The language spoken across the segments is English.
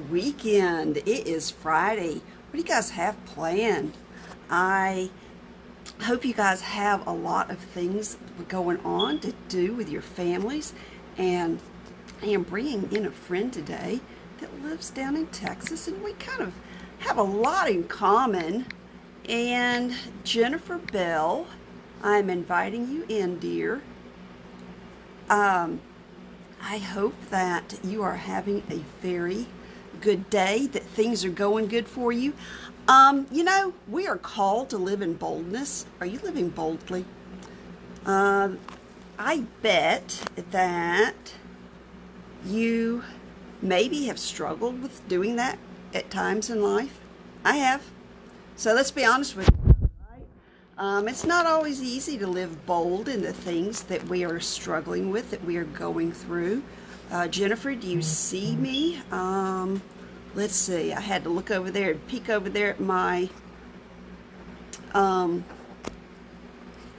weekend. It is Friday. What do you guys have planned? I hope you guys have a lot of things going on to do with your families. And I am bringing in a friend today that lives down in Texas, and we kind of have a lot in common. And Jennifer Bell, I'm inviting you in, dear. Um, I hope that you are having a very good day, that things are going good for you. We are called to live in boldness. Are you living boldly? Um, I bet that you maybe have struggled with doing that at times in life. I have. So let's be honest with you. It's not always easy to live bold in the things that we are struggling with, that we are going through. Jennifer, do you see me? Let's see. I had to look over there and peek over there at my um,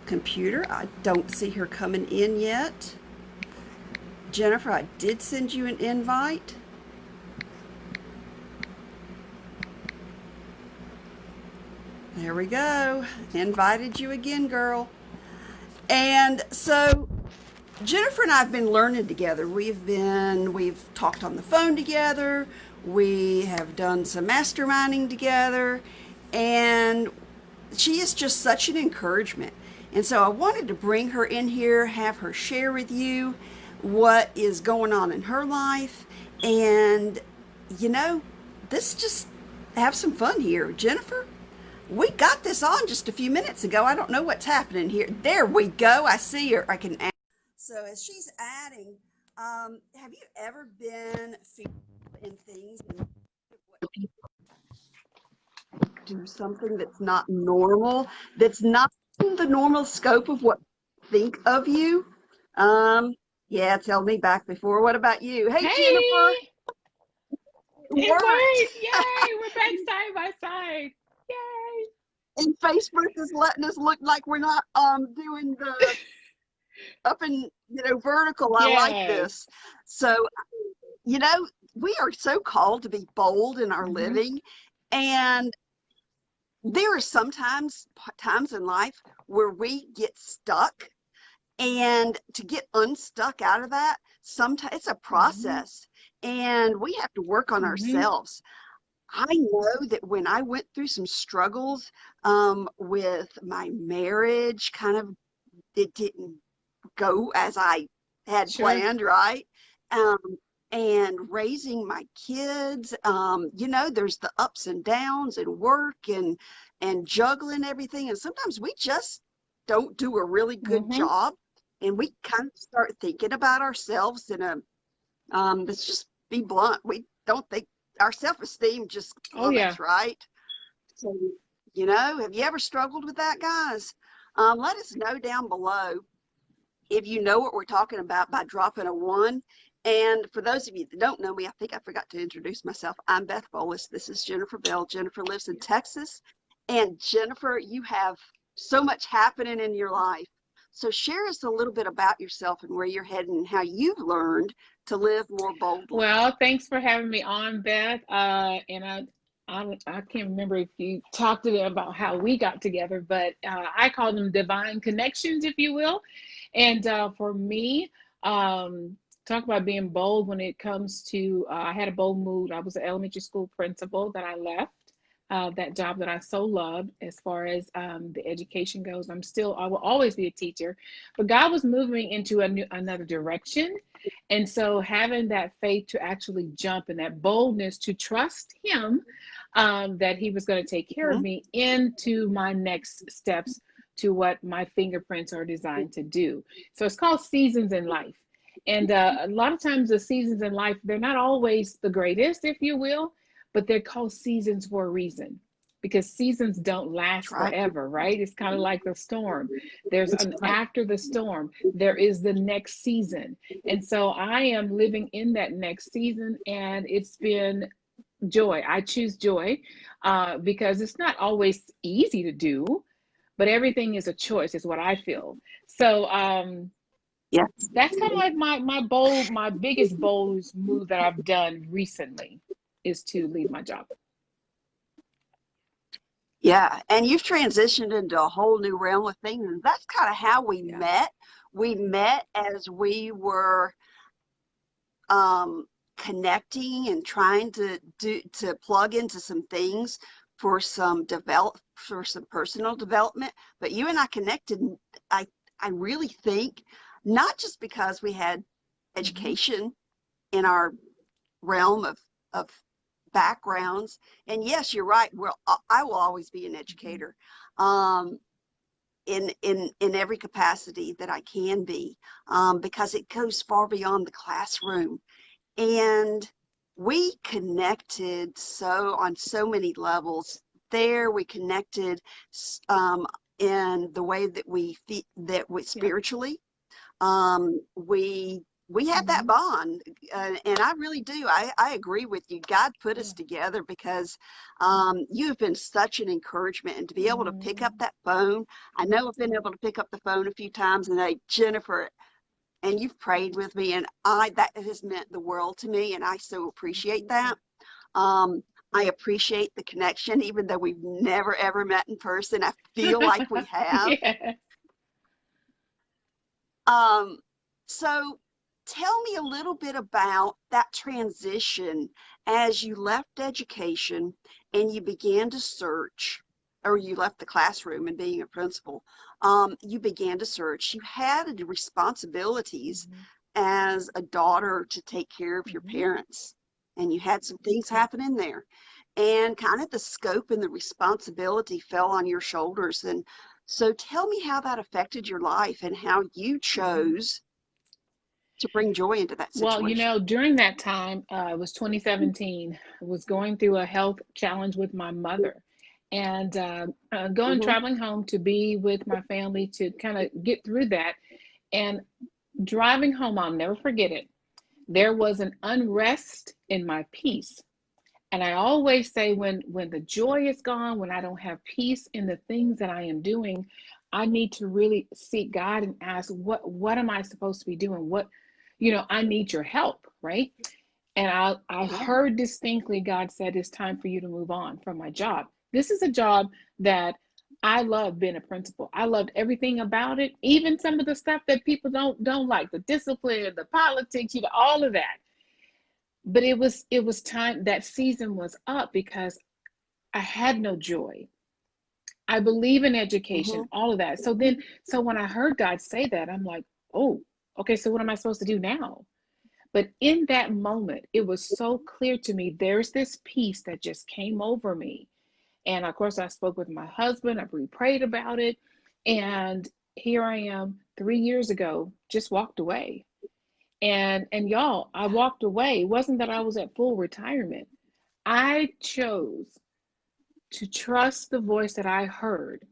computer. I don't see her coming in yet. Jennifer, I did send you an invite. There we go. Invited you again, girl. And so Jennifer and I have been learning together. We've talked on the phone together. We have done some masterminding together, and she is just such an encouragement. And so I wanted to bring her in here, have her share with you what is going on in her life, and you know, this just have some fun here. Jennifer, we got this on just a few minutes ago. I don't know what's happening here. There we go. I see her. I can add. So as she's adding, have you ever been fearful in things and what people do something that's not normal, that's not in the normal scope of what people think of you? Um, yeah, tell me back before. What about you? Hey, Jennifer, Hey, it it worked. worked. Yay, we're back side by side. Yay. And Facebook is letting us look like we're not doing the up and vertical. I like Yes. this. So you know we are so called to be bold in our Hmm. living, and there are sometimes times in life where we get stuck, and to get unstuck out of that, sometimes it's a Hmm. process, and we have to work on Hmm. ourselves. I know that when I went through some struggles with my marriage, kind of it didn't go as I had Sure. planned, right? Um, and raising my kids, there's the ups and downs and work and juggling everything. And sometimes we just don't do a really good Hmm. job, and we kind of start thinking about ourselves in a let's just be blunt. We don't think our self-esteem just Oh yeah. plummets, right? So, have you ever struggled with that, guys? Let us know down below if you know what we're talking about by dropping a one. And for those of you that don't know me, I think I forgot to introduce myself. I'm Beth Bolus. This is Jennifer Bell. Jennifer lives in Texas. And Jennifer, you have so much happening in your life. So share us a little bit about yourself and where you're heading and how you've learned to live more boldly. Well, thanks for having me on, Beth. And I can't remember if you talked to them about how we got together, but I call them divine connections, if you will. And for me, talk about being bold when it comes to, I had a bold move. I was an elementary school principal that I left. That job that I so loved, as far as the education goes, I will always be a teacher, but God was moving into another direction, and so having that faith to actually jump and that boldness to trust Him, that He was going to take care of Mhm. me into my next steps to what my fingerprints are designed to do. So it's called seasons in life. And a lot of times, the seasons in life, they're not always the greatest, if you will, but they're called seasons for a reason, because seasons don't That's last right. forever, right? It's kind of like the storm. There's an after the storm, there is the next season. And so I am living in that next season, and it's been joy. I choose joy because it's not always easy to do, but everything is a choice, is what I feel. So Yes. that's kind of like my biggest bold move that I've done recently. is to leave my job. Yeah, and you've transitioned into a whole new realm of things, and that's kind of how we Yeah. met. We met as we were um, connecting and trying to plug into some things for some personal development. But you and I connected. I I really think not just because we had Mm-hmm. education in our realm of backgrounds. And yes, you're right. Well, I will always be an Mm-hmm. educator, in every capacity that I can be, because it goes far beyond the classroom. And we connected so on so many levels. There, we connected um, in the way that we Yep. spiritually, we had that Mm-hmm. bond, and I really do. I agree with you. God put us Yeah. together because you have been such an encouragement, and to be able to pick up Mm-hmm. that phone. I know I've been able to pick up the phone a few times and say, Jennifer, and you've prayed with me, and I that has meant the world to me, and I so appreciate Absolutely. that. Um, I appreciate the connection, even though we've never ever met in person. I feel like we have. Yeah. Um, so tell me a little bit about that transition as you left education and you began to search, or you left the classroom and being a principal. You began to search. You had responsibilities Mm-hmm. as a daughter to take care of your Mm-hmm. parents, and you had some things Yeah. happen there. And kind of the scope and the responsibility fell on your shoulders. And so tell me how that affected your life and how you Mm-hmm. chose to bring joy into that Well, situation. during that time, it was 2017. I was going through a health challenge with my mother, and going Mm-hmm. traveling home to be with my family to kind of get through that. And driving home, I'll never forget it. There was an unrest in my peace. And I always say when the joy is gone, when I don't have peace in the things that I am doing, I need to really seek God and ask what am I supposed to be doing? I need your help, right? And I Yeah. heard distinctly God said it's time for you to move on from my job. This is a job that I love being a principal. I loved everything about it, even some of the stuff that people don't like, the discipline, the politics, all of that. But it was time, that season was up because I had no joy. I believe in Mm-hmm. education, all of that. So when I heard God say that, I'm like, oh, okay, so what am I supposed to do now? But in that moment, it was so clear to me. There's this peace that just came over me. And of course, I spoke with my husband, we prayed about it. And here I am 3 years ago, just walked away. And y'all, I walked away. It wasn't that I was at full retirement. I chose to trust the voice that I heard,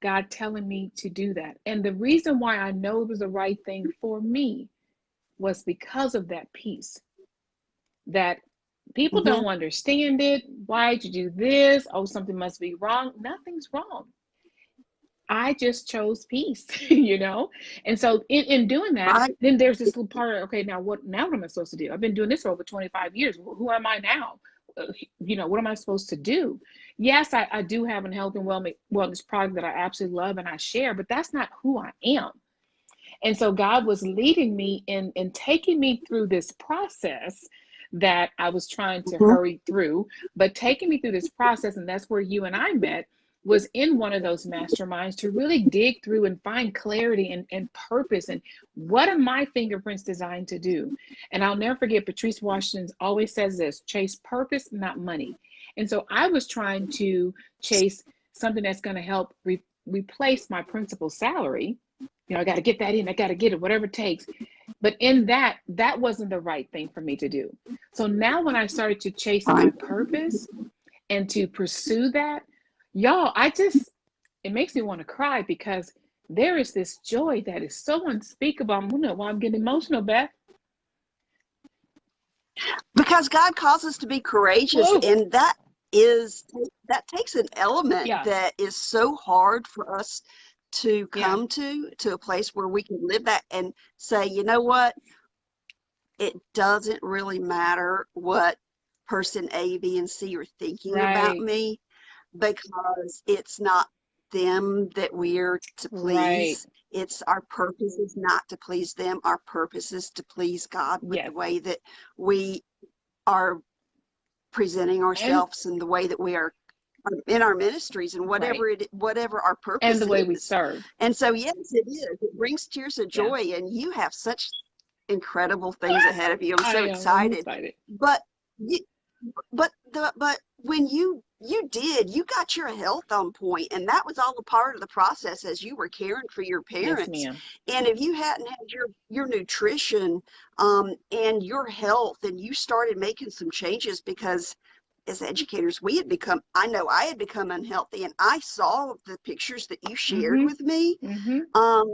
God telling me to do that. And the reason why I know it was the right thing for me was because of that peace. That people Mm-hmm. don't understand it. Why'd you do this? Oh, something must be wrong. Nothing's wrong. I just chose peace, And so in doing that, Right. then there's this little part of, okay, now what am I supposed to do? I've been doing this for over 25 years. Who am I now? What am I supposed to do? Yes, I do have a health and wellness product that I absolutely love and I share, but that's not who I am. And so God was leading me in taking me through this process that I was trying to Mm-hmm. hurry through, but taking me through this process, and that's where you and I met, was in one of those masterminds to really dig through and find clarity and purpose and what are my fingerprints designed to do. And I'll never forget, Patrice Washington always says this: chase purpose, not money. And so I was trying to chase something that's going to help replace my principal salary. I got to get that in, I got to get it, whatever it takes. But in that wasn't the right thing for me to do. So now when I started to chase my Right. purpose and to pursue that, y'all, it makes me want to cry because there is this joy that is so unspeakable. I don't know why I'm getting emotional, Beth. Because God calls us to be courageous, Whoa. and that takes an element Yeah. that is so hard for us to Yeah. come to a place where we can live that and say, you know what? It doesn't really matter what person A, B, and C are thinking about Right. me, because it's not them that we're to Right. please. It's our purpose is not to please them. Our purpose is to please God with the Yes. way that we are presenting And ourselves and the way that we are in our ministries and right. whatever our And the purpose way we is. serve. And so yes, it is. It brings tears of Yeah. joy, and you have such incredible things ahead of you. I'm I so am. I'm excited. excited. But you, but when you got your health on point, and that was all a part of the process as you were caring for your Yes, parents. ma'am. And if you hadn't had your nutrition and your health, and you started making some changes, because as educators we had become, I know I had become unhealthy, and I saw the pictures that you shared Mm-hmm. with me. Mm-hmm. um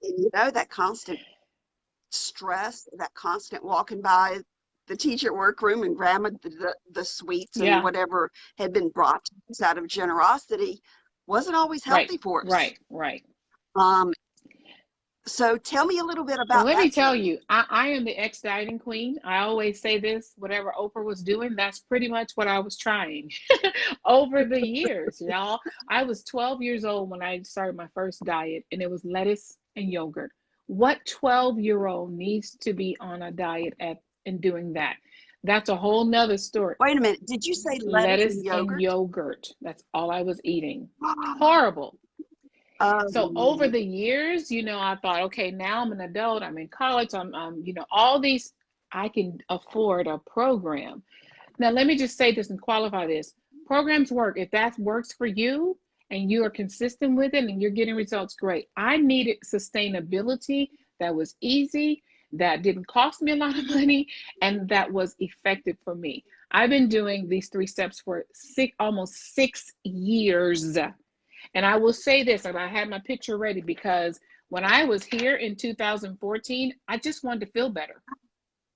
and that constant stress, that constant walking by the teacher workroom and grabbing the sweets and Yeah. whatever had been brought to us out of generosity, wasn't always Right. healthy for us. Right. Right. Um, so tell me a little bit Well, about let me that tell journey. you, I am the ex-dieting queen. I always say this, whatever Oprah was doing, that's pretty much what I was trying over the years, y'all. I was 12 years old when I started my first diet, and it was lettuce and yogurt. What 12-year-old needs to be on a diet at and doing that? That's a whole nother story. Wait a minute. Did you say lettuce and Lettuce and yogurt? yogurt. That's all I was eating. Horrible. Oh, So over the years, I thought, okay, now I'm an adult, I'm in college, I'm all these, I can afford a program. Now, let me just say this and qualify this. Programs work. If that works for you and you are consistent with it and you're getting results, great. I needed sustainability that was easy, that didn't cost me a lot of money, and that was effective for me. I've been doing these 3 steps for almost 6 years. And I will say this, and I had my picture ready because when I was here in 2014, I just wanted to feel better.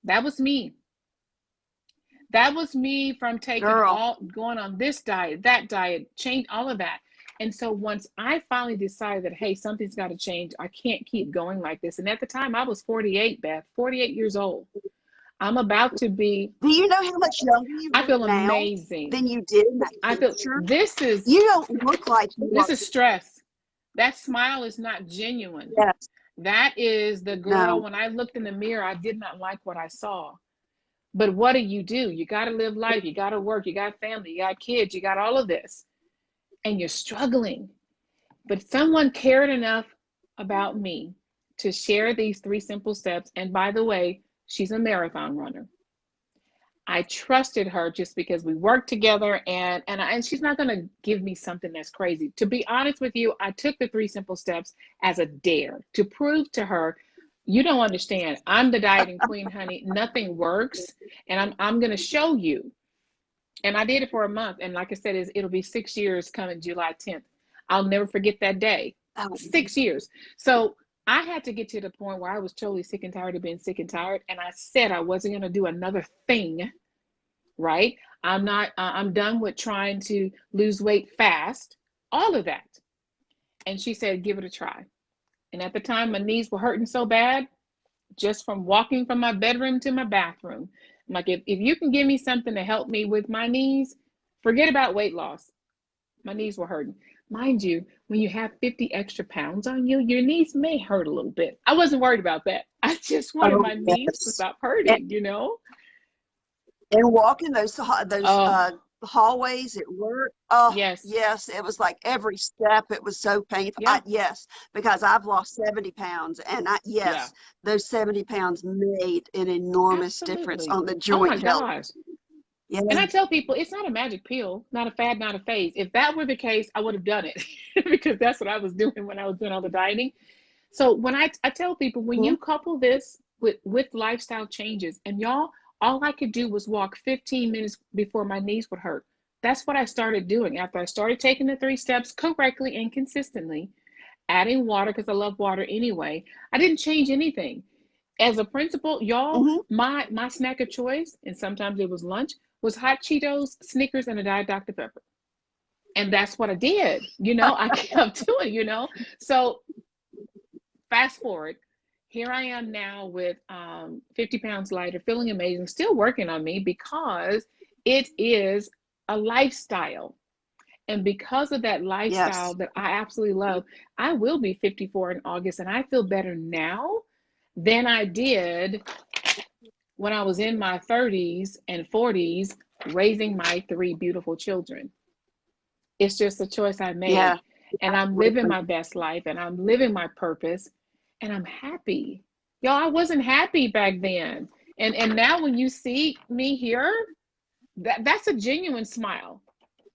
That was me. That was me from girl. going on this diet, that diet, change all of that. And so once I finally decided that, hey, something's got to change, I can't keep going like this. And at the time, I was 48, Beth, 48 years old. I'm about to be, Do you know how much younger you I look feel now amazing. than you did in that I feel picture? this is You don't look like you this are. is stress. That smile is not genuine. Yes. That is the girl. No. When I looked in the mirror, I did not like what I saw. But what do? You got to live life. You got to work. You got family. You got kids. You got all of this. And you're struggling. But someone cared enough about me to share these 3 simple steps. And by the way, she's a marathon runner. I trusted her just because we worked together, and she's not going to give me something that's crazy. To be honest with you, I took the 3 simple steps as a dare to prove to her, you don't understand. I'm the dieting queen, honey. Nothing works, and I'm going to show you. And I did it for a month, and like I said, it'll be 6 years coming July 10th. I'll never forget that day. Oh, 6 years. So I had to get to the point where I was totally sick and tired of being sick and tired, and I said I wasn't going to do another thing, right? I'm not, I'm done with trying to lose weight fast, all of that. And she said, give it a try. And at the time, my knees were hurting so bad just from walking from my bedroom to my bathroom. I'm like, if you can give me something to help me with my knees, forget about weight loss. My knees were hurting. Mind you, when you have 50 extra pounds on you, your knees may hurt a little bit. I wasn't worried about that. I just wanted oh my knees to yes. stop hurting. And walking those Oh, hallways at work, oh yes. yes, it was like every step, it was so painful. Yeah. Yes, because I've lost 70 pounds, and Yeah. yes, those 70 pounds made an enormous difference Absolutely. on the Oh my joint health. gosh. Yeah. And I tell people it's not a magic pill, not a fad, not a phase. If that were the case, I would have done it because that's what I was doing when I was doing all the dieting. So when I tell people, when Mhm. you couple this with lifestyle changes, and y'all, all I could do was walk 15 minutes before my knees would hurt. That's what I started doing after I started taking the 3 steps correctly and consistently, adding water because I love water anyway. I didn't change anything. As a principal, y'all, Mhm. my snack of choice, and sometimes it was lunch, was hot Cheetos, Snickers, and a Diet Dr. Pepper. And that's what I did. I kept doing. So fast forward, here I am now with 50 pounds lighter, feeling amazing, still working on me because it is a lifestyle. And because of that lifestyle Yes. that I absolutely love, I will be 54 in August, and I feel better now than I did when I was in my 30s and 40s raising my three beautiful children. It's just a choice I Yeah. made. And I'm living Absolutely. my best life and I'm living my purpose and I'm happy. Y'all, I wasn't happy back then. And now when you see me here, that's a genuine smile.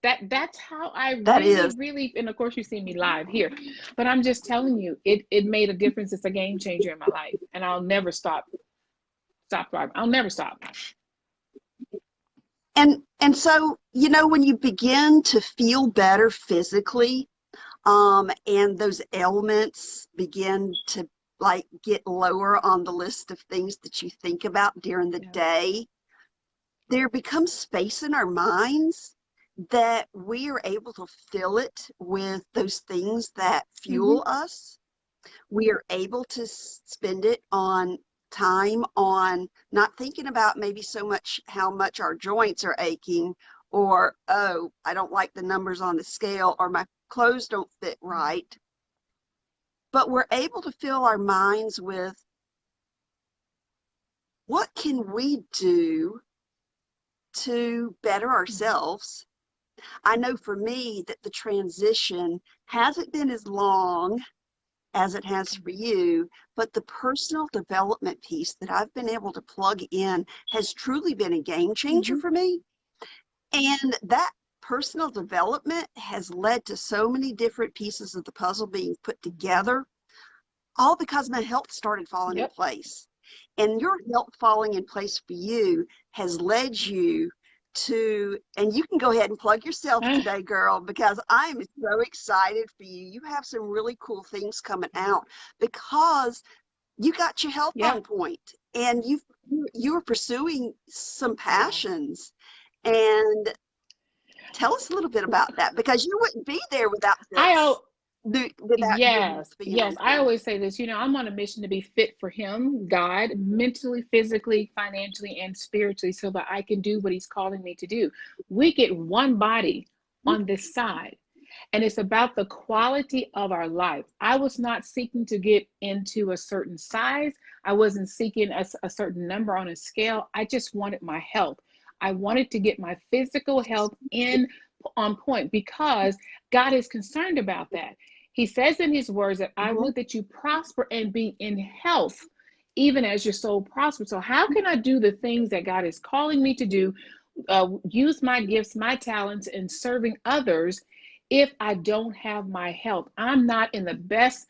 That's how I That really, is. really, and of course you see me live here. But I'm just telling you, it made a difference. It's a game changer in my life. And I'll never stop thriving. I'll never stop. And so, when you begin to feel better physically, and those ailments begin to like get lower on the list of things that you think about during the Yeah. day, there becomes space in our minds that we are able to fill it with those things that Mm-hmm. fuel us. We are able to spend it on time on not thinking about maybe so much how much our joints are aching, or, oh, I don't like the numbers on the scale, or my clothes don't fit right. But we're able to fill our minds with, what can we do to better Mm-hmm. ourselves? I know for me that the transition hasn't been as long as it has for you, but the personal development piece that I've been able to plug in has truly been a game changer Mm-hmm. for me. And that personal development has led to so many different pieces of the puzzle being put together, all because my health started falling in Yep. place. And your health falling in place for you has led you to, and you can go ahead and plug yourself today, girl, because I am so excited for you. You have some really cool things coming out because you got your health on Yep. point, and you're pursuing some Yeah. passions. And tell us a little bit about that, because you wouldn't be there without I this, without your health Yes, being yes. on I point. always say this, I'm on a mission to be fit for Him, God, mentally, physically, financially, and spiritually, so that I can do what He's calling me to do. We get one body on this side, and it's about the quality of our life. I was not seeking to get into a certain size, I wasn't seeking a certain number on a scale. I just wanted my health. I wanted to get my physical health in on point because God is concerned about that. He says in his words that I Mhm. would that you prosper and be in health, even as your soul prospers. So, how can I do the things that God is calling me to do, use my gifts, my talents in serving others, if I don't have my health? I'm not in the best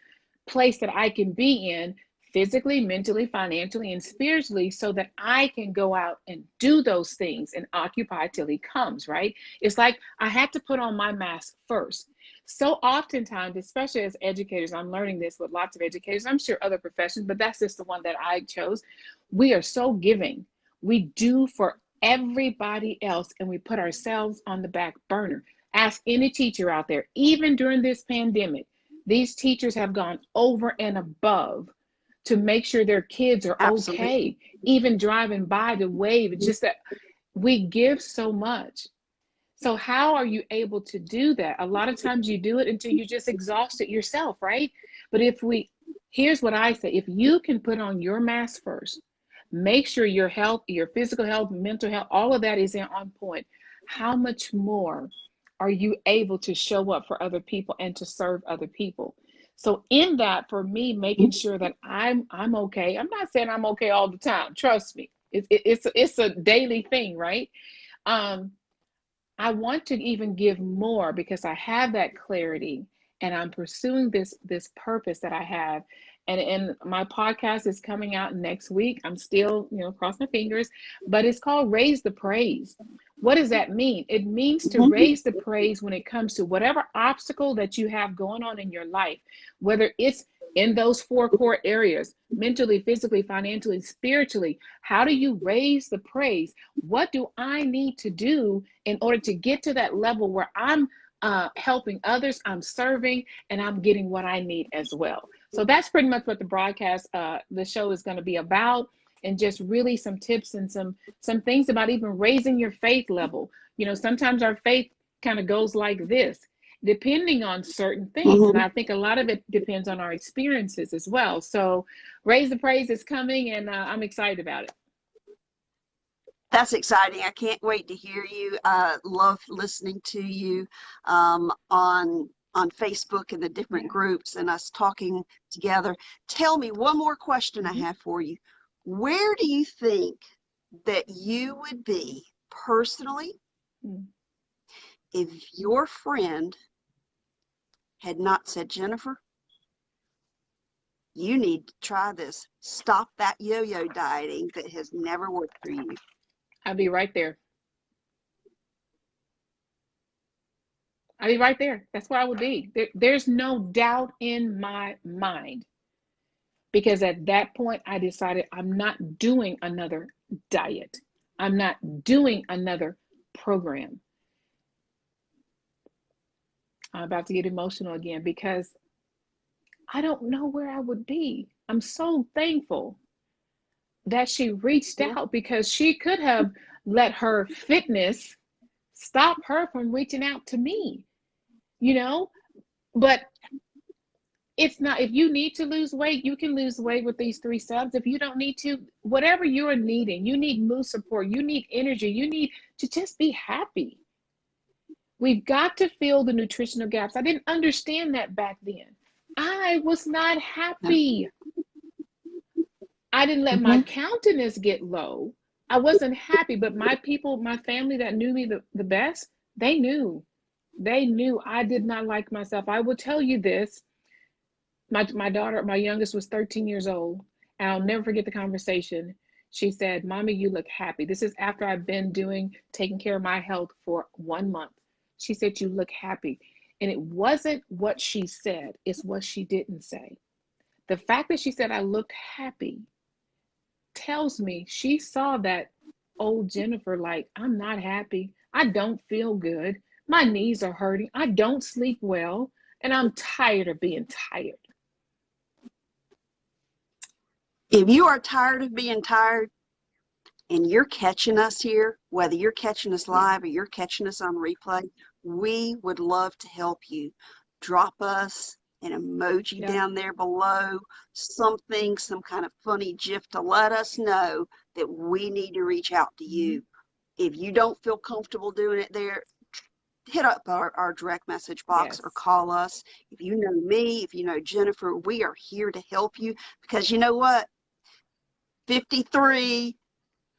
place that I can be in physically, mentally, financially, and spiritually, so that I can go out and do those things and occupy till he comes, right? It's like I had to put on my mask first. So oftentimes, especially as educators, I'm learning this with lots of educators, I'm sure other professions, but that's just the one that I chose. We are so giving. We do for everybody else and we put ourselves on the back burner. Ask any teacher out there, even during this pandemic, these teachers have gone over and above to make sure their kids are Absolutely. okay, even driving by to wave. It's just that we give so much. So, how are you able to do that? A lot of times you do it until you just exhaust it yourself, right? But here's what I say, if you can put on your mask first, make sure your health, your physical health, mental health, all of that is on point. How much more are you able to show up for other people and to serve other people? So in that, for me, making sure that I'm okay. I'm not saying I'm okay all the time. Trust me, it's a daily thing, right? Um, I want to even give more because I have that clarity and I'm pursuing this purpose that I have. And my podcast is coming out next week. I'm still, cross my fingers, but it's called Raise the Praise. What does that mean? It means to Mhm. raise the praise when it comes to whatever obstacle that you have going on in your life, whether it's in those four core areas, mentally, physically, financially, spiritually. How do you raise the praise? What do I need to do in order to get to that level where I'm helping others, I'm serving, and I'm getting what I need as well. So that's pretty much what the broadcast, the show is going to be about, and just really some tips and some things about even raising your faith level. You know, sometimes our faith kind of goes like this, depending on certain things. And Mm-hmm. I think a lot of it depends on our experiences as well. So Raise the Praise is coming, and I'm excited about it. That's exciting. I can't wait to hear you. Love listening to you on Facebook and the different Yeah. groups and us talking together. Tell me one more question I Mm-hmm. have for you. Where do you think that you would be personally Mm. if your friend had not said, Jennifer, you need to try this. Stop that yo-yo dieting that has never worked for you. I'll be right there. I'll be right there. That's where I would be. There's no doubt in my mind, because at that point I decided I'm not doing another diet. I'm not doing another program. I'm about to get emotional again because I don't know where I would be. I'm so thankful that she reached Yeah. out, because she could have let her fitness stop her from reaching out to me, you know? But it's not, if you need to lose weight, you can lose weight with these 3 steps. If you don't need to, whatever you're needing, you need mood support, you need energy, you need to just be happy. We've got to fill the nutritional gaps. I didn't understand that back then. I was not happy. I didn't let my Mm-hmm. countenance get low. I wasn't happy, but my people, my family that knew me the best, they knew. They knew I did not like myself. I will tell you this. My daughter, my youngest, was 13 years old. And I'll never forget the conversation. She said, Mommy, you look happy. This is after I've been taking care of my health for 1 month. She said, you look happy. And it wasn't what she said, it's what she didn't say. The fact that she said I looked happy tells me she saw that old Jennifer, like, I'm not happy. I don't feel good. My knees are hurting. I don't sleep well. And I'm tired of being tired. If you are tired of being tired and you're catching us here, whether you're catching us Yeah. live or you're catching us on replay, we would love to help you. Drop us an emoji Yeah. down there below, something, some kind of funny GIF to let us know that we need to reach out to Mm-hmm. you. If you don't feel comfortable doing it there, hit up our direct message box Yes. or call us. If you know me, if you know Jennifer, we are here to help you, because you know what? 53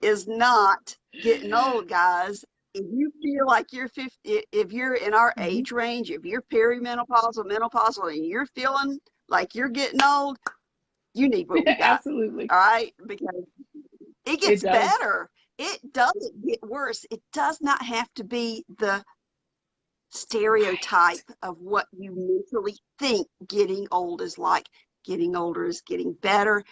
is not getting old, guys. If you feel like you're 50, if you're in our Mm-hmm. age range, if you're perimenopausal, menopausal, and you're feeling like you're getting old, you need what we got. Absolutely. All right? Because it It gets does. better. It doesn't get worse. It does not have to be the stereotype Right. of what you mentally think getting old is like. Getting older is getting better,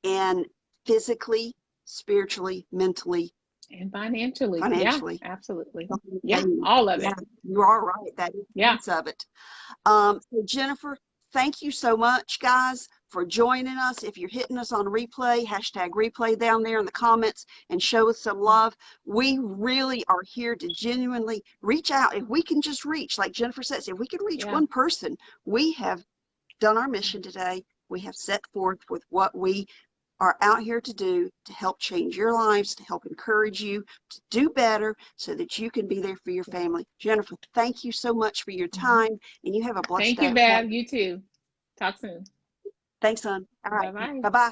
and physically, spiritually, mentally, And financially. Yeah, financially. absolutely. Yeah, Okay. all of Yeah, it. you are right. That is a Yeah. piece of it. So Jennifer, thank you so much, guys, for joining us. If you're hitting us on replay, hashtag replay down there in the comments and show us some love. We really are here to genuinely reach out. If we can just reach, like Jennifer says, if we can reach Yeah. one person, we have done our mission today. We have set forth with what we are out here to do to help change your lives, to help encourage you to do better so that you can be there for your Yeah. family. Jennifer, thank you so much for your Mm-hmm. time, and you have a blessed Thank day, you, okay? Bev. You too. Talk soon. Thanks, son. All right. Bye bye. Bye-bye.